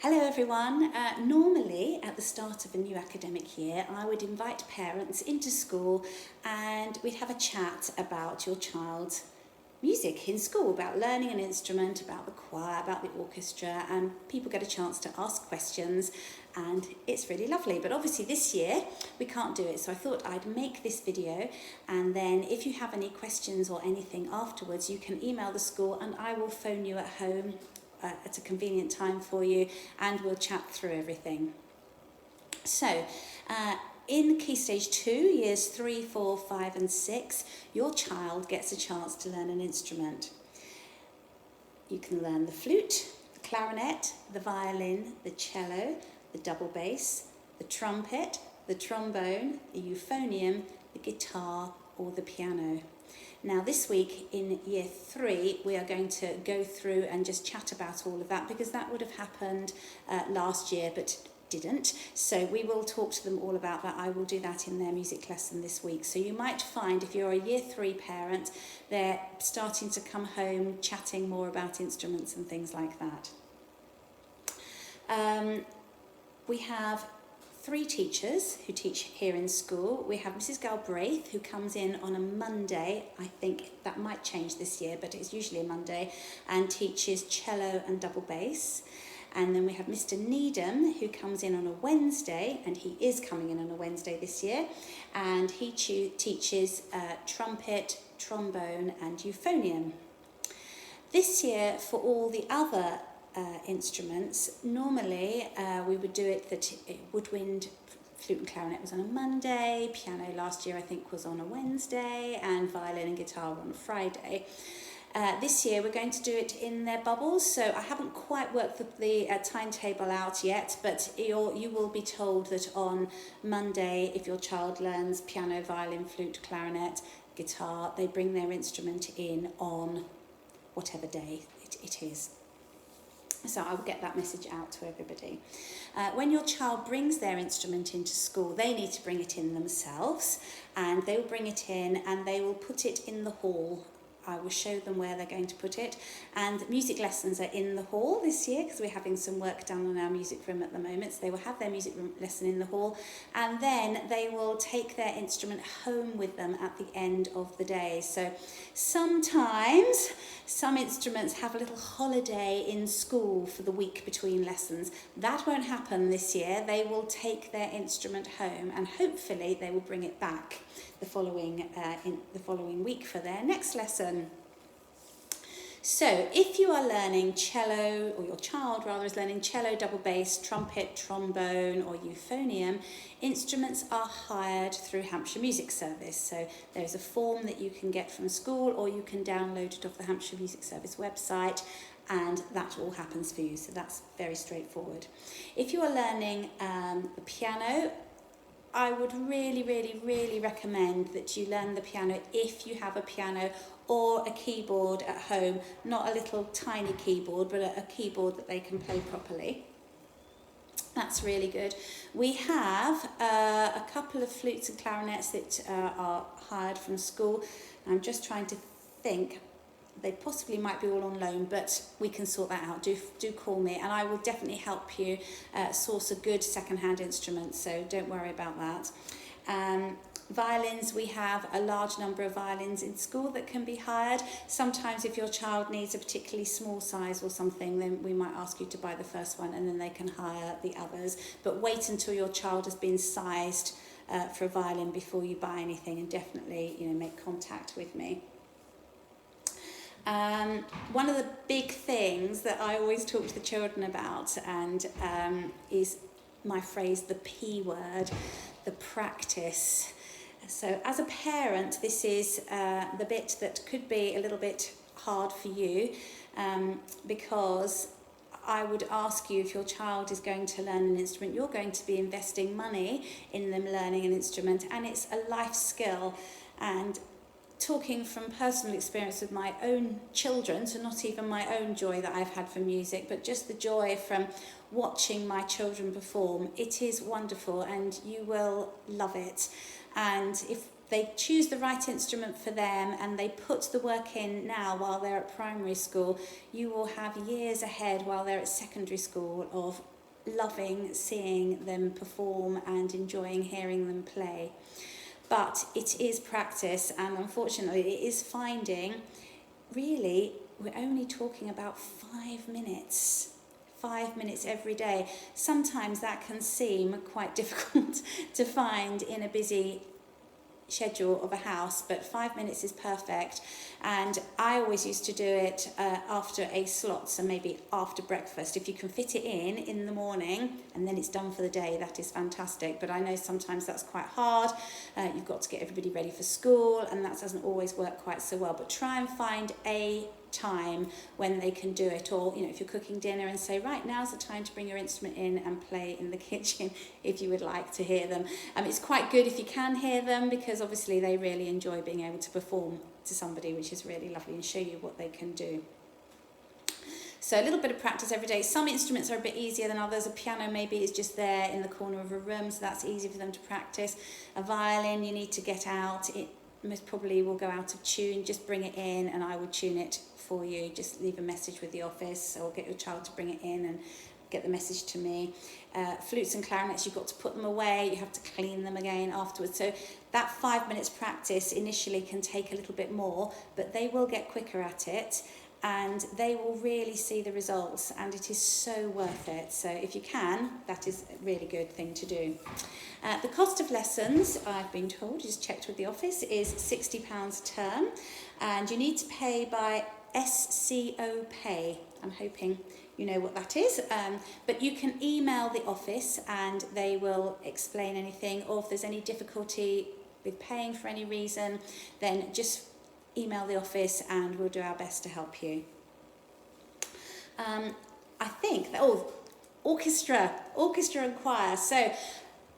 Hello everyone. Normally at the start of a new academic year I would invite parents into school and we'd have a chat about your child's music in school, about learning an instrument, about the choir, about the orchestra, and people get a chance to ask questions and it's really lovely. But obviously this year we can't do it, so I thought I'd make this video, and then if you have any questions or anything afterwards you can email the school and I will phone you at home at a convenient time for you and we'll chat through everything. So in Key Stage 2, years 3, 4, 5 and 6, your child gets a chance to learn an instrument. You can learn the flute, the clarinet, the violin, the cello, the double bass, the trumpet, the trombone, the euphonium, the guitar or the piano. Now this week in year 3 we are going to go through and just chat about all of that, because that would have happened last year but didn't. So we will talk to them all about that. I will do that in their music lesson this week. So you might find if you're a year 3 parent, they're starting to come home chatting more about instruments and things like that. We have 3 teachers who teach here in school. We have Mrs. Galbraith, who comes in on a Monday. I think that might change this year, but it's usually a Monday, and teaches cello and double bass. And then we have Mr. Needham, who comes in on a Wednesday, and he is coming in on a Wednesday this year, and he teaches trumpet, trombone and euphonium. This year, for all the other instruments, normally we would do it that woodwind, flute and clarinet was on a Monday, piano last year I think was on a Wednesday, and violin and guitar were on a Friday. This year we're going to do it in their bubbles, so I haven't quite worked the timetable out yet, but you will be told that on Monday, if your child learns piano, violin, flute, clarinet, guitar, they bring their instrument in on whatever day it is. So I will get that message out to everybody. When your child brings their instrument into school, they need to bring it in themselves, and they will bring it in and they will put it in the hall. I will show them where they're going to put it, and music lessons are in the hall this year because we're having some work done on our music room at the moment, so they will have their music room lesson in the hall, and then they will take their instrument home with them at the end of the day. So sometimes some instruments have a little holiday in school for the week between lessons. That won't happen this year. They will take their instrument home and hopefully they will bring it back the following week for their next lesson. So if you are learning cello, or your child rather is learning cello, double bass, trumpet, trombone or euphonium, instruments are hired through Hampshire Music Service. So there's a form that you can get from school or you can download it off the Hampshire Music Service website, and that all happens for you. So that's very straightforward. If you are learning the piano, I would really recommend that you learn the piano if you have a piano or a keyboard at home, not a little tiny keyboard, but a keyboard that they can play properly. That's really good. We have a couple of flutes and clarinets that are hired from school. I'm just trying to think. They possibly might be all on loan, but we can sort that out. Do call me and I will definitely help you source a good second-hand instrument, so don't worry about that. Violins, we have a large number of violins in school that can be hired. Sometimes if your child needs a particularly small size or something, then we might ask you to buy the first one and then they can hire the others. But wait until your child has been sized for a violin before you buy anything, and definitely make contact with me. One of the big things that I always talk to the children about and is my phrase, the P word, the practice. So as a parent, this is the bit that could be a little bit hard for you, because I would ask you, if your child is going to learn an instrument, you're going to be investing money in them learning an instrument, and it's a life skill. And talking from personal experience with my own children, so not even my own joy that I've had from music, but just the joy from watching my children perform, it is wonderful and you will love it. And if they choose the right instrument for them and they put the work in now while they're at primary school, you will have years ahead while they're at secondary school of loving seeing them perform and enjoying hearing them play. But it is practice, and unfortunately it is finding, really, we're only talking about 5 minutes. 5 minutes every day. Sometimes that can seem quite difficult to find in a busy schedule of a house, but 5 minutes is perfect. And I always used to do it after a slot, so maybe after breakfast. If you can fit it in the morning and then it's done for the day, that is fantastic. But I know sometimes that's quite hard. You've got to get everybody ready for school, and that doesn't always work quite so well. But try and find a time when they can do it, or if you're cooking dinner, and say, right, now's the time to bring your instrument in and play in the kitchen if you would like to hear them. It's quite good if you can hear them, because obviously they really enjoy being able to perform to somebody, which is really lovely, and show you what they can do. So a little bit of practice every day. Some instruments are a bit easier than others. A piano maybe is just there in the corner of a room, so that's easy for them to practice. A violin, you need to get out. It most probably will go out of tune. Just bring it in and I will tune it for you. Just leave a message with the office, or get your child to bring it in and get the message to me. Flutes and clarinets, you've got to put them away. You have to clean them again afterwards. So that 5 minutes practice initially can take a little bit more, but they will get quicker at it, and they will really see the results, and it is so worth it. So if you can, that is a really good thing to do. The cost of lessons, I've been told, just checked with the office, is £60 a term, and you need to pay by SCO Pay. I'm hoping you know what that is, but you can email the office and they will explain anything, or if there's any difficulty with paying for any reason, then just email the office and we'll do our best to help you. I think that, orchestra and choir. So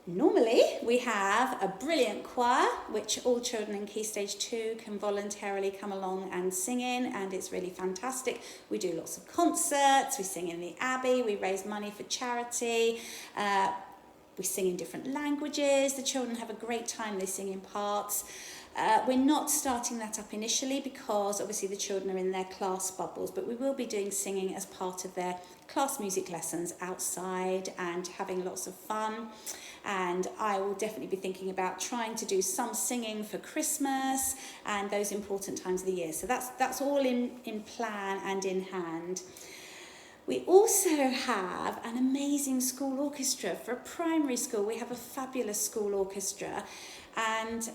normally we have a brilliant choir which all children in Key Stage 2 can voluntarily come along and sing in, and it's really fantastic. We do lots of concerts, we sing in the Abbey, we raise money for charity, we sing in different languages. The children have a great time, they sing in parts. We're not starting that up initially because obviously the children are in their class bubbles, but we will be doing singing as part of their class music lessons outside and having lots of fun. And I will definitely be thinking about trying to do some singing for Christmas and those important times of the year. So that's all in plan and in hand. We also have an amazing school orchestra. For a primary school, we have a fabulous school orchestra, and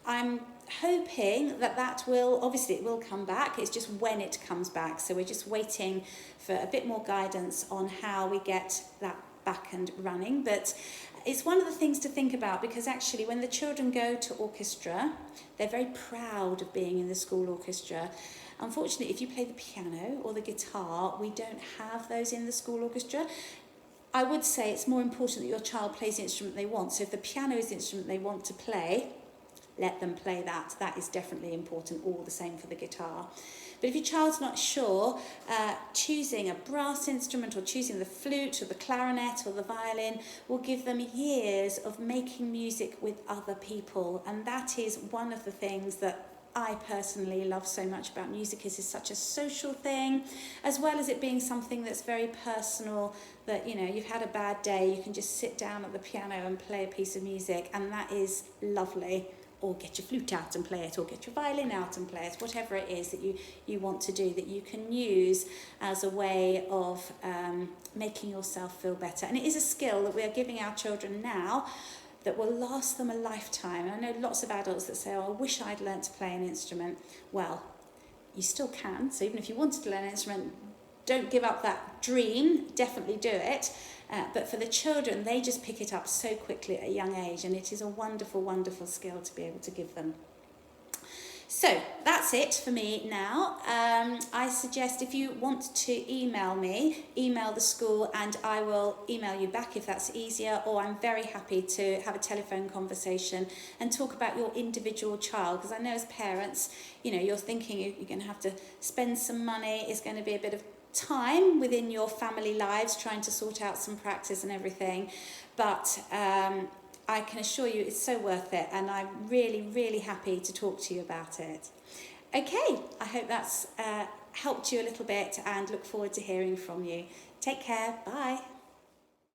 I'm hoping that will, obviously it will come back, it's just when it comes back. So we're just waiting for a bit more guidance on how we get that back and running. But it's one of the things to think about, because actually when the children go to orchestra, they're very proud of being in the school orchestra. Unfortunately, if you play the piano or the guitar, we don't have those in the school orchestra. I would say it's more important that your child plays the instrument they want. So if the piano is the instrument they want to play, let them play that. That is definitely important, all the same for the guitar. But if your child's not sure, choosing a brass instrument or choosing the flute or the clarinet or the violin will give them years of making music with other people. And that is one of the things that I personally love so much about music. Is it's such a social thing, as well as it being something that's very personal, that you've had a bad day, you can just sit down at the piano and play a piece of music, and that is lovely. Or get your flute out and play it, or get your violin out and play it, whatever it is that you want to do, that you can use as a way of making yourself feel better. And it is a skill that we are giving our children now that will last them a lifetime. And I know lots of adults that say, I wish I'd learnt to play an instrument. Well, you still can. So even if you wanted to learn an instrument, don't give up that dream, definitely do it. But for the children, they just pick it up so quickly at a young age, and it is a wonderful, wonderful skill to be able to give them. So that's it for me now. I suggest if you want to email me, email the school and I will email you back if that's easier, or I'm very happy to have a telephone conversation and talk about your individual child, because I know as parents, you're thinking you're going to have to spend some money, it's going to be a bit of time within your family lives trying to sort out some practice and everything, but I can assure you it's so worth it, and I'm really, really happy to talk to you about it. Okay, I hope that's helped you a little bit, and look forward to hearing from you. Take care, bye.